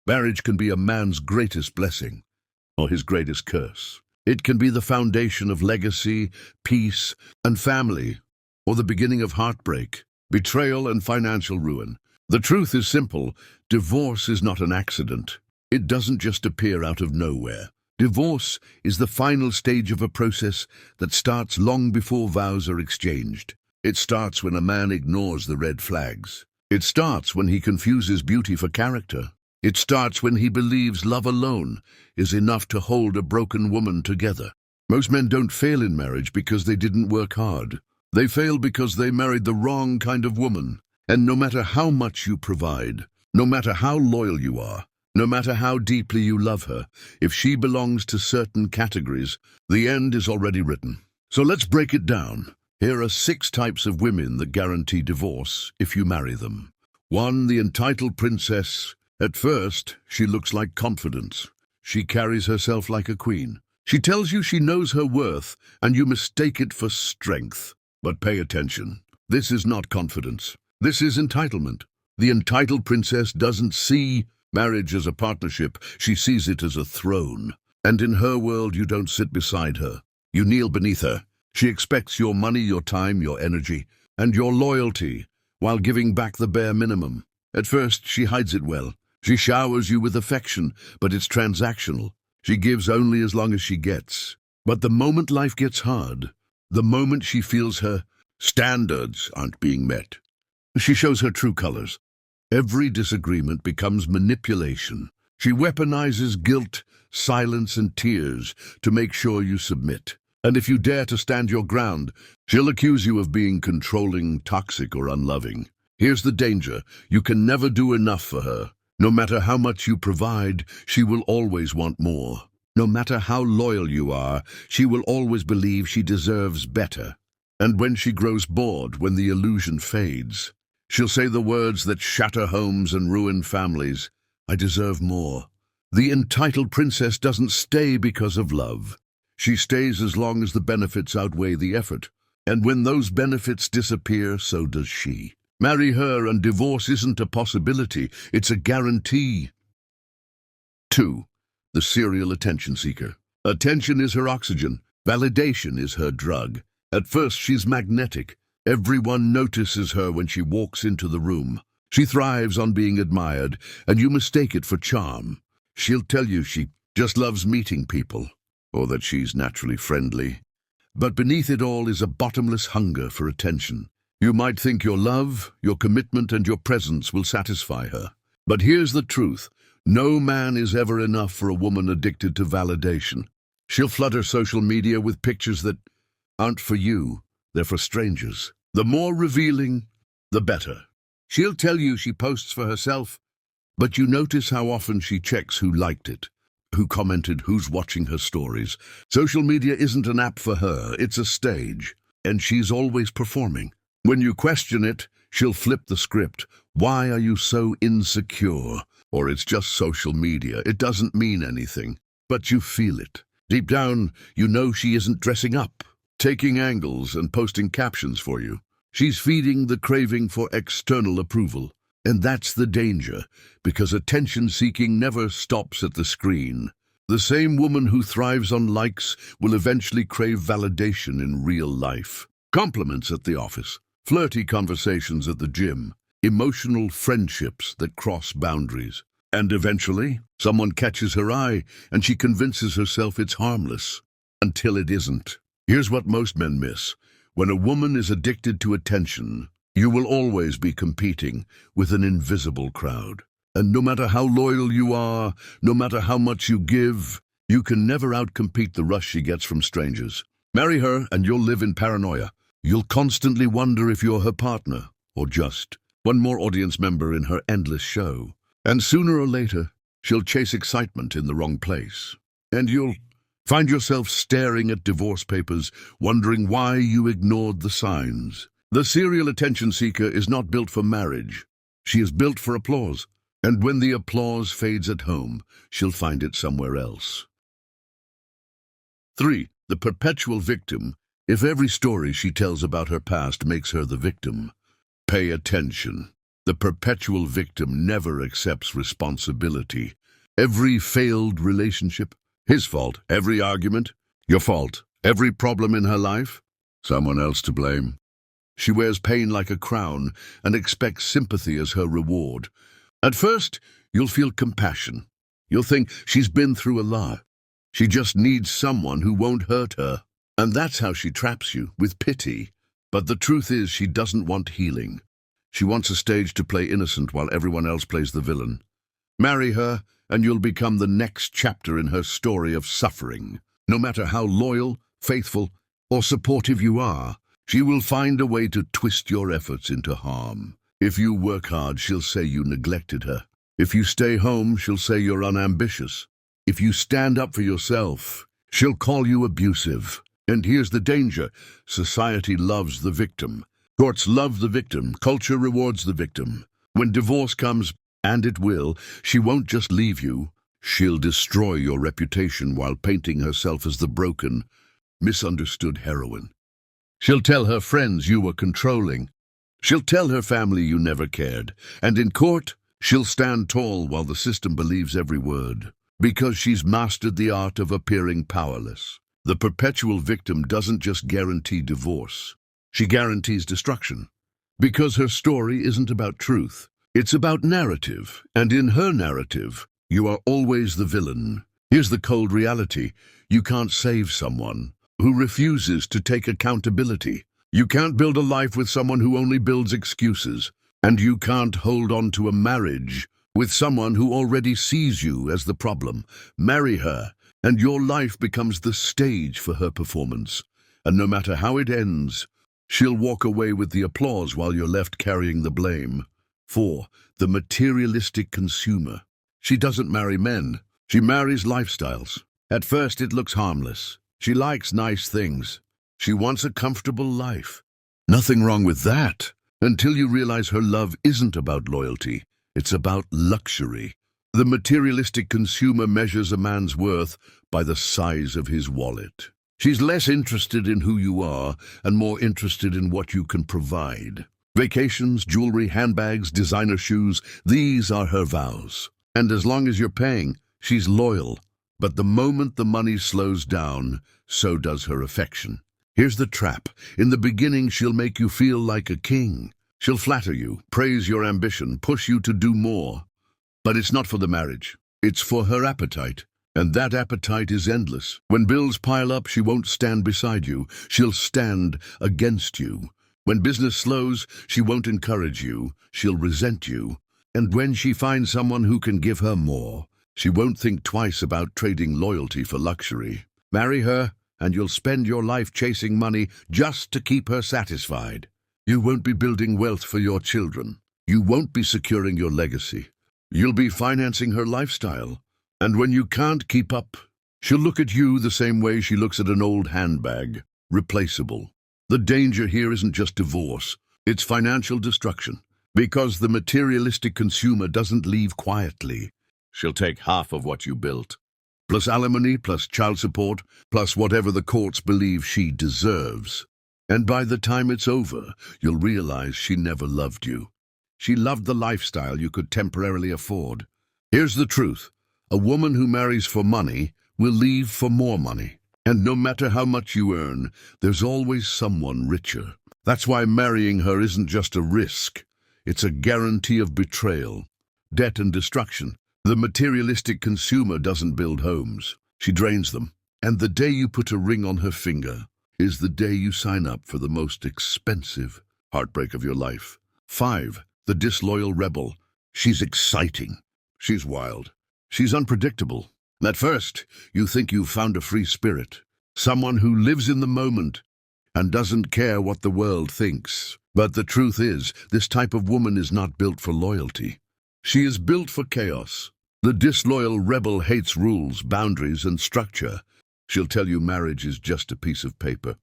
Marriage can be a man's greatest blessing or his greatest curse. It can be the foundation of legacy, peace, and family, or the beginning of heartbreak, betrayal, and financial ruin. The truth is simple. Divorce is not an accident. It doesn't just appear out of nowhere. Divorce is the final stage of a process that starts long before vows are exchanged. It starts when a man ignores the red flags. It starts when he confuses beauty for character. It starts when he believes love alone is enough to hold a broken woman together. Most men don't fail in marriage because they didn't work hard. They fail because they married the wrong kind of woman. And no matter how much you provide, no matter how loyal you are, no matter how deeply you love her, if she belongs to certain categories, the end is already written. So let's break it down. Here are 6 types of women that guarantee divorce if you marry them. 1. The entitled princess. At first, she looks like confidence. She carries herself like a queen. She tells you she knows her worth, and you mistake it for strength. But pay attention. This is not confidence. This is entitlement. The entitled princess doesn't see marriage as a partnership. She sees it as a throne. And in her world, you don't sit beside her. You kneel beneath her. She expects your money, your time, your energy, and your loyalty, while giving back the bare minimum. At first, she hides it well. She showers you with affection, but it's transactional. She gives only as long as she gets. But the moment life gets hard, the moment she feels her standards aren't being met, she shows her true colors. Every disagreement becomes manipulation. She weaponizes guilt, silence, and tears to make sure you submit. And if you dare to stand your ground, she'll accuse you of being controlling, toxic, or unloving. Here's the danger. You can never do enough for her. No matter how much you provide, she will always want more. No matter how loyal you are, she will always believe she deserves better. And when she grows bored, when the illusion fades, she'll say the words that shatter homes and ruin families. I deserve more. The entitled princess doesn't stay because of love. She stays as long as the benefits outweigh the effort. And when those benefits disappear, so does she. Marry her and divorce isn't a possibility, it's a guarantee. 2. The serial attention seeker. Attention is her oxygen. Validation is her drug. At first, she's magnetic. Everyone notices her when she walks into the room. She thrives on being admired, and you mistake it for charm. She'll tell you she just loves meeting people, or that she's naturally friendly. But beneath it all is a bottomless hunger for attention. You might think your love, your commitment, and your presence will satisfy her. But here's the truth. No man is ever enough for a woman addicted to validation. She'll flood her social media with pictures that aren't for you, they're for strangers. The more revealing, the better. She'll tell you she posts for herself, but you notice how often she checks who liked it, who commented, who's watching her stories. Social media isn't an app for her, it's a stage, and she's always performing. When you question it, she'll flip the script. Why are you so insecure? Or it's just social media. It doesn't mean anything, but you feel it. Deep down, you know she isn't dressing up, taking angles and posting captions for you. She's feeding the craving for external approval. And that's the danger, because attention-seeking never stops at the screen. The same woman who thrives on likes will eventually crave validation in real life. Compliments at the office, flirty conversations at the gym, emotional friendships that cross boundaries. And eventually, someone catches her eye and she convinces herself it's harmless, until it isn't. Here's what most men miss. When a woman is addicted to attention, you will always be competing with an invisible crowd. And no matter how loyal you are, no matter how much you give, you can never outcompete the rush she gets from strangers. Marry her and you'll live in paranoia. You'll constantly wonder if you're her partner, or just one more audience member in her endless show. And sooner or later, she'll chase excitement in the wrong place. And you'll find yourself staring at divorce papers, wondering why you ignored the signs. The serial attention seeker is not built for marriage. She is built for applause. And when the applause fades at home, she'll find it somewhere else. 3. The perpetual victim. If every story she tells about her past makes her the victim, pay attention. The perpetual victim never accepts responsibility. Every failed relationship, his fault. Every argument, your fault. Every problem in her life, someone else to blame. She wears pain like a crown and expects sympathy as her reward. At first, you'll feel compassion. You'll think she's been through a lot. She just needs someone who won't hurt her. And that's how she traps you, with pity. But the truth is, she doesn't want healing. She wants a stage to play innocent while everyone else plays the villain. Marry her, and you'll become the next chapter in her story of suffering. No matter how loyal, faithful, or supportive you are, she will find a way to twist your efforts into harm. If you work hard, she'll say you neglected her. If you stay home, she'll say you're unambitious. If you stand up for yourself, she'll call you abusive. And here's the danger. Society loves the victim. Courts love the victim. Culture rewards the victim. When divorce comes, and it will, she won't just leave you. She'll destroy your reputation while painting herself as the broken, misunderstood heroine. She'll tell her friends you were controlling. She'll tell her family you never cared. And in court, she'll stand tall while the system believes every word. Because she's mastered the art of appearing powerless. The perpetual victim doesn't just guarantee divorce. She guarantees destruction. Because her story isn't about truth. It's about narrative. And in her narrative, you are always the villain. Here's the cold reality. You can't save someone who refuses to take accountability. You can't build a life with someone who only builds excuses. And you can't hold on to a marriage with someone who already sees you as the problem. Marry her, and your life becomes the stage for her performance. And no matter how it ends, she'll walk away with the applause while you're left carrying the blame. 4. The materialistic consumer. She doesn't marry men. She marries lifestyles. At first, it looks harmless. She likes nice things. She wants a comfortable life. Nothing wrong with that, until you realize her love isn't about loyalty. It's about luxury. The materialistic consumer measures a man's worth by the size of his wallet. She's less interested in who you are and more interested in what you can provide. Vacations, jewelry, handbags, designer shoes, these are her vows. And as long as you're paying, she's loyal. But the moment the money slows down, so does her affection. Here's the trap. In the beginning, she'll make you feel like a king. She'll flatter you, praise your ambition, push you to do more. But it's not for the marriage. It's for her appetite. And that appetite is endless. When bills pile up, she won't stand beside you. She'll stand against you. When business slows, she won't encourage you. She'll resent you. And when she finds someone who can give her more, she won't think twice about trading loyalty for luxury. Marry her, and you'll spend your life chasing money just to keep her satisfied. You won't be building wealth for your children. You won't be securing your legacy. You'll be financing her lifestyle. And when you can't keep up, she'll look at you the same way she looks at an old handbag, replaceable. The danger here isn't just divorce, it's financial destruction. Because the materialistic consumer doesn't leave quietly. She'll take half of what you built, plus alimony, plus child support, plus whatever the courts believe she deserves. And by the time it's over, you'll realize she never loved you. She loved the lifestyle you could temporarily afford. Here's the truth. A woman who marries for money will leave for more money. And no matter how much you earn, there's always someone richer. That's why marrying her isn't just a risk. It's a guarantee of betrayal, debt and destruction. The materialistic consumer doesn't build homes. She drains them. And the day you put a ring on her finger is the day you sign up for the most expensive heartbreak of your life. 5. The disloyal rebel. She's exciting. She's wild. She's unpredictable. At first, you think you've found a free spirit, someone who lives in the moment and doesn't care what the world thinks. But the truth is, this type of woman is not built for loyalty. She is built for chaos. The disloyal rebel hates rules, boundaries, and structure. She'll tell you marriage is just a piece of paper,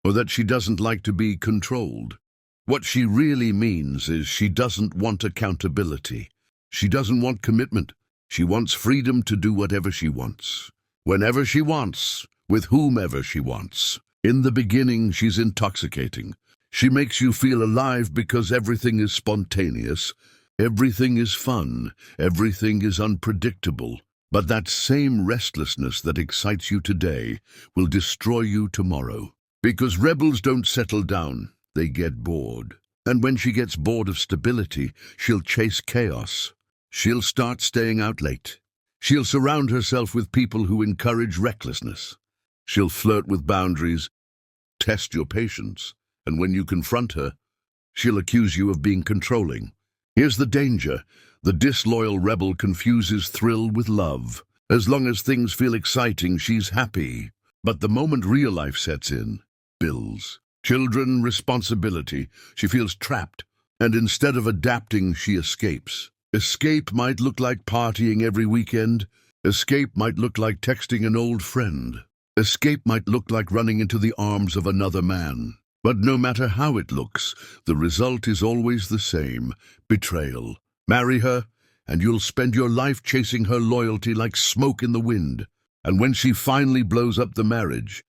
or that she doesn't like to be controlled. What she really means is she doesn't want accountability. She doesn't want commitment. She wants freedom to do whatever she wants, whenever she wants, with whomever she wants. In the beginning, she's intoxicating. She makes you feel alive because everything is spontaneous, everything is fun, everything is unpredictable. But that same restlessness that excites you today will destroy you tomorrow. Because rebels don't settle down, they get bored. And when she gets bored of stability, she'll chase chaos. She'll start staying out late. She'll surround herself with people who encourage recklessness. She'll flirt with boundaries, test your patience, and when you confront her, she'll accuse you of being controlling. Here's the danger. The disloyal rebel confuses thrill with love. As long as things feel exciting, she's happy. But the moment real life sets in, bills, children, responsibility, she feels trapped. And instead of adapting, she escapes. Escape might look like partying every weekend. Escape might look like texting an old friend. Escape might look like running into the arms of another man. But no matter how it looks, the result is always the same: betrayal. Marry her, and you'll spend your life chasing her loyalty like smoke in the wind. And when she finally blows up the marriage,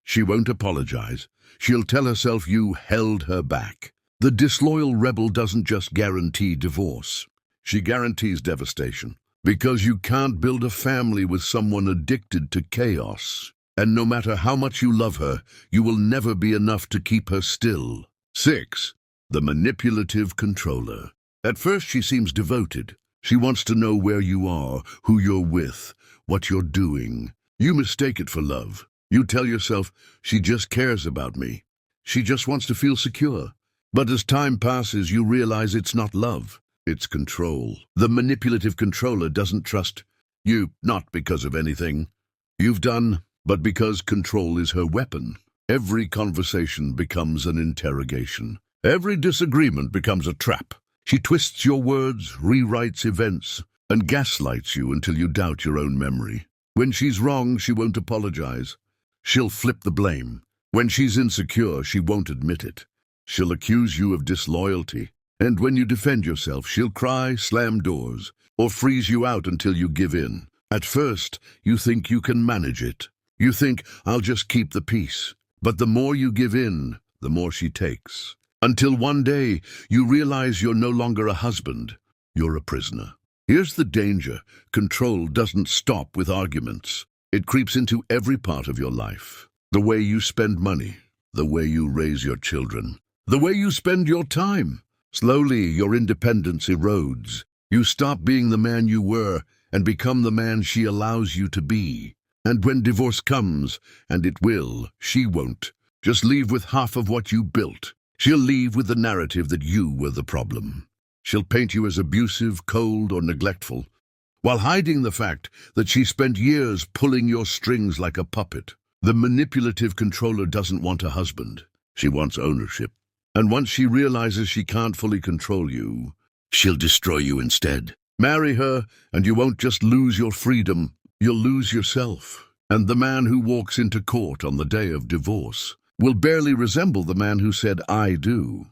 she won't apologize. She'll tell herself you held her back. The disloyal rebel doesn't just guarantee divorce. She guarantees devastation. Because you can't build a family with someone addicted to chaos. And no matter how much you love her, you will never be enough to keep her still. 6. The manipulative controller. At first she seems devoted. She wants to know where you are, who you're with, what you're doing. You mistake it for love. You tell yourself, she just cares about me. She just wants to feel secure. But as time passes, you realize it's not love, it's control. The manipulative controller doesn't trust you, not because of anything you've done, but because control is her weapon. Every conversation becomes an interrogation. Every disagreement becomes a trap. She twists your words, rewrites events, and gaslights you until you doubt your own memory. When she's wrong, she won't apologize. She'll flip the blame. When she's insecure, she won't admit it. She'll accuse you of disloyalty. And when you defend yourself, she'll cry, slam doors, or freeze you out until you give in. At first, you think you can manage it. You think, I'll just keep the peace. But the more you give in, the more she takes. Until one day, you realize you're no longer a husband, you're a prisoner. Here's the danger. Control doesn't stop with arguments. It creeps into every part of your life. The way you spend money, the way you raise your children, the way you spend your time. Slowly, your independence erodes. You stop being the man you were and become the man she allows you to be. And when divorce comes, and it will, she won't just leave with half of what you built. She'll leave with the narrative that you were the problem. She'll paint you as abusive, cold, or neglectful, while hiding the fact that she spent years pulling your strings like a puppet. The manipulative controller doesn't want a husband. She wants ownership. And once she realizes she can't fully control you, she'll destroy you instead. Marry her, and you won't just lose your freedom, you'll lose yourself. And the man who walks into court on the day of divorce will barely resemble the man who said, I do.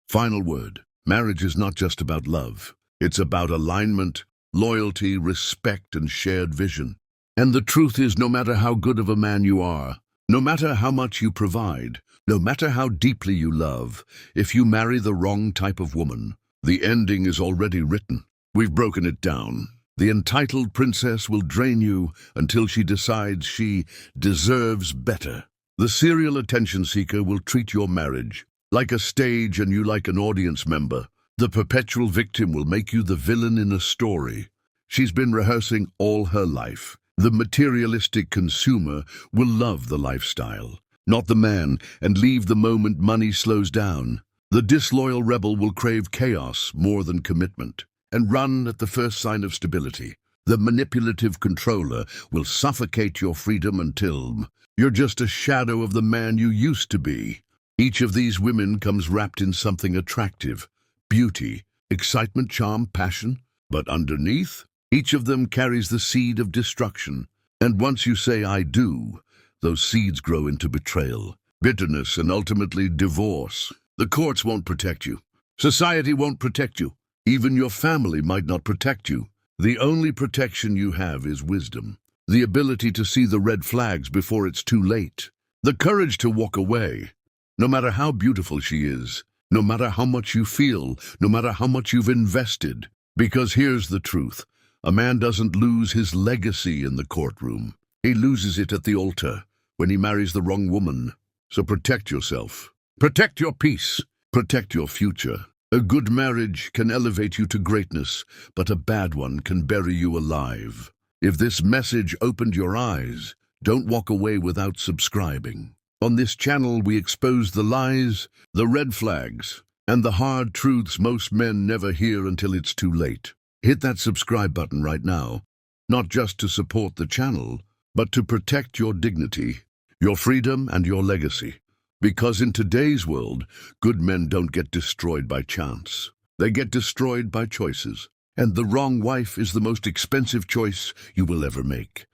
Final word. Marriage is not just about love. It's about alignment, loyalty, respect, and shared vision. And the truth is, no matter how good of a man you are, no matter how much you provide, no matter how deeply you love, if you marry the wrong type of woman, the ending is already written. We've broken it down. The entitled princess will drain you until she decides she deserves better. The serial attention seeker will treat your marriage like a stage and you like an audience member. The perpetual victim will make you the villain in a story she's been rehearsing all her life. The materialistic consumer will love the lifestyle, not the man, and leave the moment money slows down. The disloyal rebel will crave chaos more than commitment and run at the first sign of stability. The manipulative controller will suffocate your freedom until you're just a shadow of the man you used to be. Each of these women comes wrapped in something attractive: beauty, excitement, charm, passion. But underneath, each of them carries the seed of destruction. And once you say, I do, those seeds grow into betrayal, bitterness, and ultimately divorce. The courts won't protect you. Society won't protect you. Even your family might not protect you. The only protection you have is wisdom. The ability to see the red flags before it's too late. The courage to walk away. No matter how beautiful she is, no matter how much you feel, no matter how much you've invested. Because here's the truth. A man doesn't lose his legacy in the courtroom. He loses it at the altar when he marries the wrong woman. So protect yourself. Protect your peace. Protect your future. A good marriage can elevate you to greatness, but a bad one can bury you alive. If this message opened your eyes, don't walk away without subscribing. On this channel, we expose the lies, the red flags, and the hard truths most men never hear until it's too late. Hit that subscribe button right now, not just to support the channel, but to protect your dignity, your freedom, and your legacy. Because in today's world, good men don't get destroyed by chance. They get destroyed by choices. And the wrong wife is the most expensive choice you will ever make.